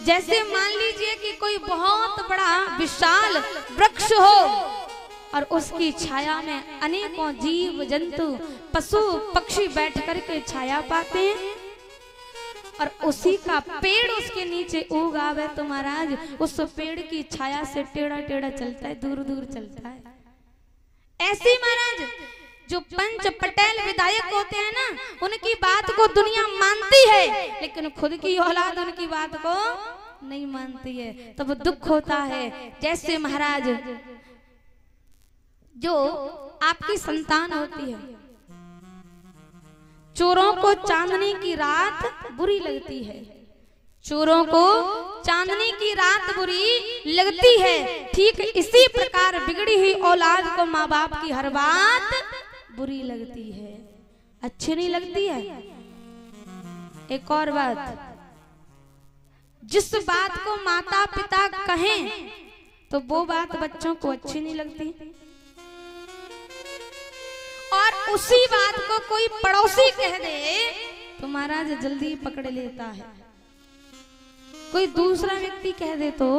जैसे मान लीजिए कि कोई बहुत बड़ा विशाल वृक्ष हो और उसकी छाया में अनेकों जीव जंतु पशु पक्षी बैठ कर के छाया पाते हैं, और उसी का पेड़ उसके नीचे उग आवे तो महाराज उस पेड़ की छाया से टेढ़ा टेढ़ा चलता है, दूर दूर चलता है। ऐसे महाराज जो पंच पटेल विधायक होते हैं ना, उनकी बात को दुनिया मानती है, लेकिन खुद की औलाद उनकी बात को नहीं मानती है, तब दुख होता है। जैसे महाराज जो आपकी संतान होती है, चोरों को चांदनी की रात बुरी लगती है, चोरों को चांदनी की रात बुरी लगती है, ठीक इसी प्रकार बिगड़ी हुई औलाद को माँ बाप की हर बात बुरी लगती है, अच्छी नहीं लगती है। एक और बात, जिस बात को माता पिता कहें तो वो बात बच्चों को अच्छी नहीं लगती, और उसी बात को कोई पड़ोसी कह दे तो महाराज जल्दी पकड़ लेता है, कोई दूसरा व्यक्ति कह दे तो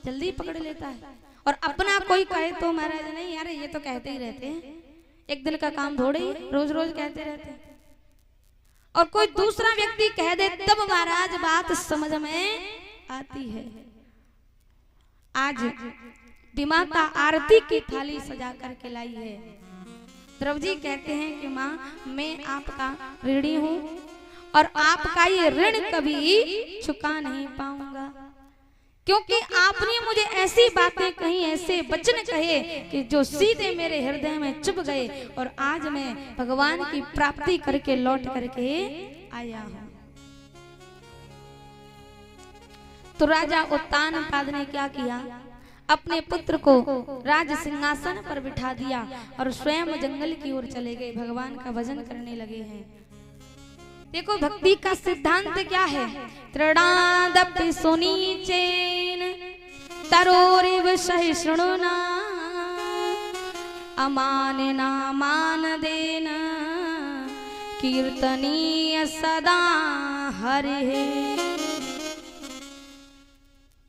जल्दी पकड़ लेता है, और अपना कोई कहे तो महाराज नहीं यार ये तो कहते ही रहते हैं, एक दिन का काम थोड़े ही रोज रोज कहते रहते हैं। और कोई दूसरा व्यक्ति कह दे तब महाराज बात समझ में आती है। आज विमाता आरती की थाली सजा करके लाई है। ध्रुव जी कहते हैं कि माँ मैं आपका ऋणी हूँ और आपका ये ऋण कभी चुका नहीं पाऊंगा, क्योंकि आपने मुझे ऐसी बातें कही, ऐसे वचन कहे कि जो सीधे मेरे हृदय में चुभ गए, और आज मैं भगवान की प्राप्ति करके लौट करके आया हूँ। तो राजा उत्तानपाद ने क्या किया, अपने पुत्र को राज सिंहासन पर बिठा दिया और स्वयं जंगल की ओर चले गए, भगवान का भजन करने लगे हैं। देखो भक्ति का सिद्धांत क्या है, तृणादपि सुनीचेन तरोरिव सहिष्णुना अमानिना मानदेन कीर्तनीय सदा हरिः।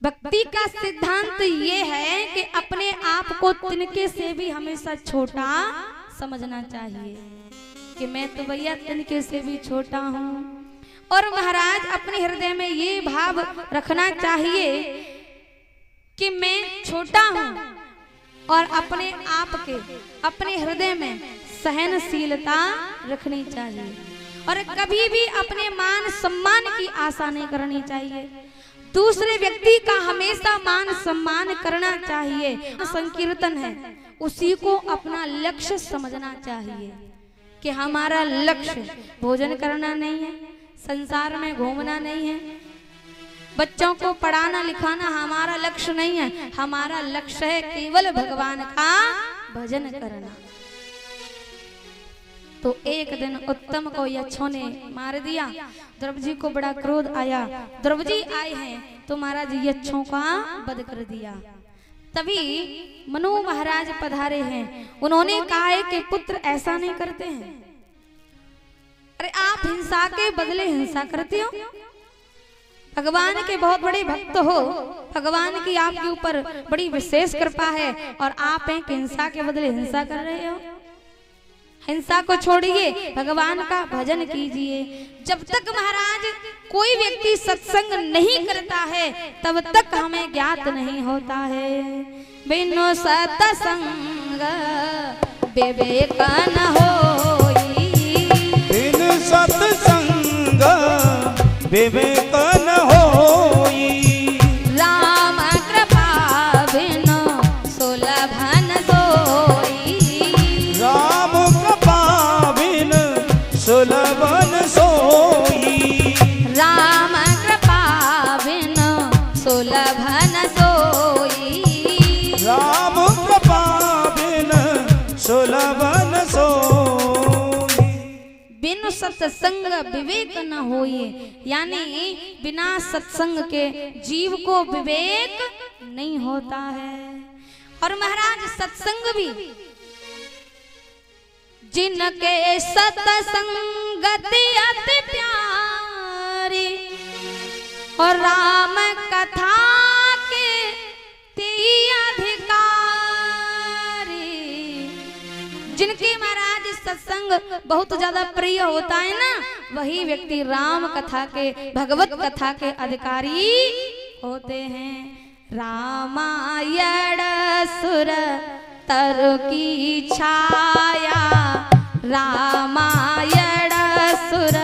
भक्ति का सिद्धांत ये है कि अपने आप को तिनके से भी हमेशा छोटा समझना चाहिए, कि मैं तो भैया तिनके से भी छोटा हूँ। और महाराज अपने हृदय में ये भाव रखना चाहिए कि मैं छोटा हूँ, और अपने आप के अपने हृदय में सहनशीलता रखनी चाहिए, और कभी भी अपने मान सम्मान की आशा नहीं करनी चाहिए। दूसरे व्यक्ति का हमेशा मान सम्मान करना चाहिए। संकीर्तन है, उसी को अपना लक्ष्य समझना चाहिए कि हमारा लक्ष्य भोजन करना नहीं है, संसार में घूमना नहीं है, बच्चों को पढ़ाना लिखाना हमारा लक्ष्य नहीं है। हमारा लक्ष्य है केवल भगवान का भजन करना। तो एक दिन उत्तम को यक्षों ने मार दिया, ध्रुव जी को बड़ा क्रोध आया। ध्रुव जी आए हैं तो महाराज यक्षों का वध कर दिया। तभी मनु महाराज पधारे हैं, उन्होंने कहा है कि पुत्र ऐसा नहीं करते हैं। अरे आप हिंसा के बदले हिंसा करते हो, भगवान के बहुत बड़े भक्त हो, भगवान की आपके ऊपर बड़ी विशेष कृपा है, और आप हैं कि हिंसा के बदले हिंसा कर रहे हो। हिंसा को छोड़िए, भगवान का भजन कीजिए। जब तक महाराज कोई व्यक्ति सत्संग नहीं करता है तब तक हमें ज्ञात नहीं होता है। बिनु सत्संग विवेक न होई, बिनु सत्संग विवेक न होई, राम कृपा बिनु सुलभ न सोई, राम कृपा बिनु सुलभ न सोई, राम कृपा बिनु सुलभ न सोई, राम कृपा बिनु सुलभ न सोई। बिनु सत्संग विवेक न होए, यानी बिना सत्संग के जीव को विवेक नहीं होता है। और महाराज सत्संग भी, जिनके सत्संगति अति प्यारी, और राम कथा के तेई अधिकारी, जिनकी महाराज सत्संग बहुत ज्यादा प्रिय होता है ना, वही व्यक्ति राम कथा के, भगवत कथा के अधिकारी होते हैं। रामायण सुर तर की छाया, रामायण सुर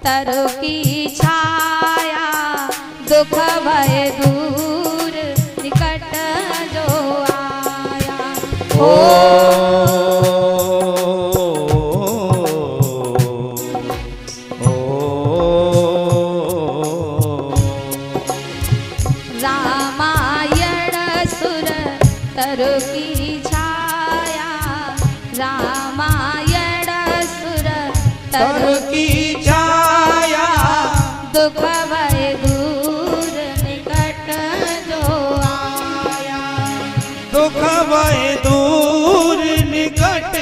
तर की छाया, दुख भय दूर निकट जो आया। ओ रामायण सुर तर की छाया, रामायण सुर तर की छाया, दुख भय दूर निकट जो आया। दुख भय दूर निकट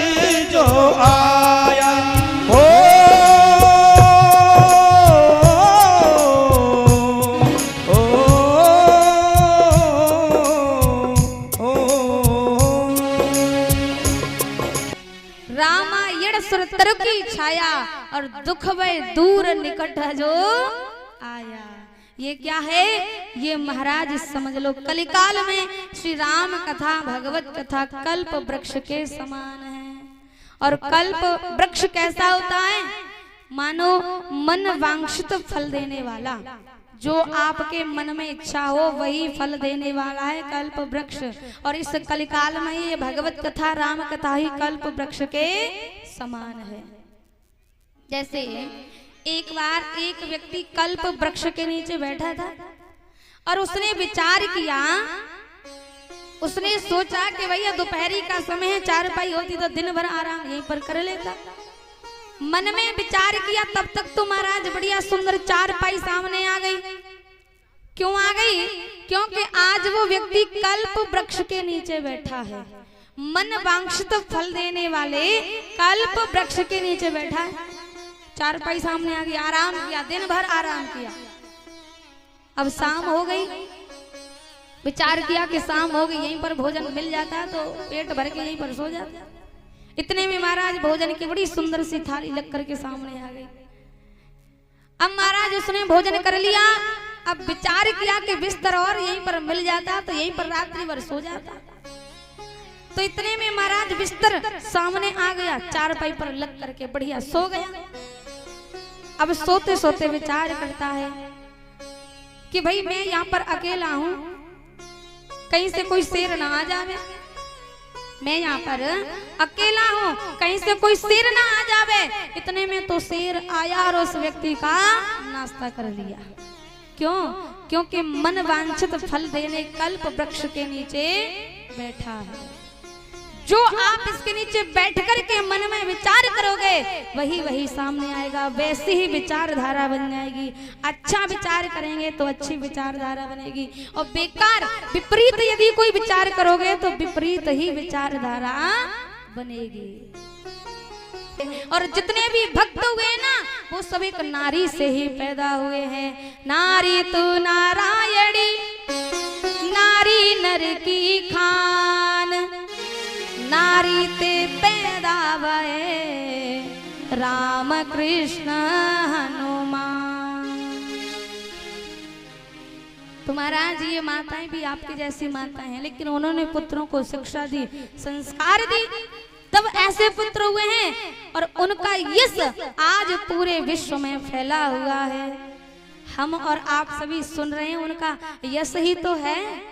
जो आया। हो रामायण सुर तर की छाया और दुख भय दूर निकट जो आया। ये क्या है? ये महाराज समझ लो कलिकाल में श्री राम कथा भगवत कथा कल्प वृक्ष के समान है। और कल्प वृक्ष कैसा होता है? मानो मन वांछित फल देने वाला, जो आपके मन में इच्छा हो वही फल देने वाला है कल्प वृक्ष। और इस कलिकाल में ये भगवत कथा राम कथा ही कल्प वृक्ष के समान है। जैसे एक बार एक व्यक्ति कल्प वृक्ष के नीचे बैठा था और उसने विचार किया, उसने सोचा कि भैया दोपहरी का समय है, चारपाई होती तो दिन भर आराम यहीं पर कर लेता। मन में विचार किया, तब तक तो महाराज बढ़िया सुंदर चारपाई सामने आ गई। क्यों आ गई? क्योंकि आज वो व्यक्ति कल्प वृक्ष के नीचे बैठा है, मन वांछित फल देने वाले कल्प वृक्ष के नीचे बैठा है। चारपाई सामने आ गई, आराम किया, दिन भर आराम किया। अब शाम हो गई, विचार किया कि शाम हो गई, यहीं पर भोजन मिल जाता तो पेट भर के यहीं पर सो जाता। इतने में महाराज भोजन की बड़ी सुंदर सी थाली लग करके सामने आ गई। अब महाराज उसने भोजन कर लिया। अब विचार किया कि बिस्तर और यहीं पर मिल जाता तो यहीं पर रात्रि भर सो जाता। तो इतने में महाराज बिस्तर सामने आ गया, चारपाई पर लग करके बढ़िया सो गया। अब सोते सोते विचार करता है कि भाई मैं यहाँ पर अकेला हूँ, कहीं से कोई शेर ना आ जावे। मैं यहाँ पर अकेला हूँ, कहीं से कोई शेर ना आ जावे। इतने में तो शेर आया और उस व्यक्ति का नाश्ता कर लिया। क्यों? क्योंकि मन वांछित फल देने कल्प वृक्ष के नीचे बैठा है। जो आप इसके नीचे बैठ कर के मन में विचार करोगे वही वही सामने आएगा, वैसी ही विचारधारा बन जाएगी। अच्छा विचार करेंगे तो अच्छी विचारधारा बनेगी, और बेकार विपरीत यदि कोई विचार करोगे तो विपरीत ही विचारधारा बनेगी। और जितने भी भक्त हुए ना वो सब एक नारी से ही पैदा हुए हैं। नारी तू नारायणी, नारी नर की खान, नारी ते पैदा भये राम कृष्ण हनुमान। तो महाराज ये माताएं भी आपकी जैसी माताएं हैं, लेकिन उन्होंने पुत्रों को शिक्षा दी, संस्कार दी, तब ऐसे पुत्र हुए हैं। और उनका यश आज पूरे विश्व में फैला हुआ है। हम और आप सभी सुन रहे हैं, उनका यश ही तो है।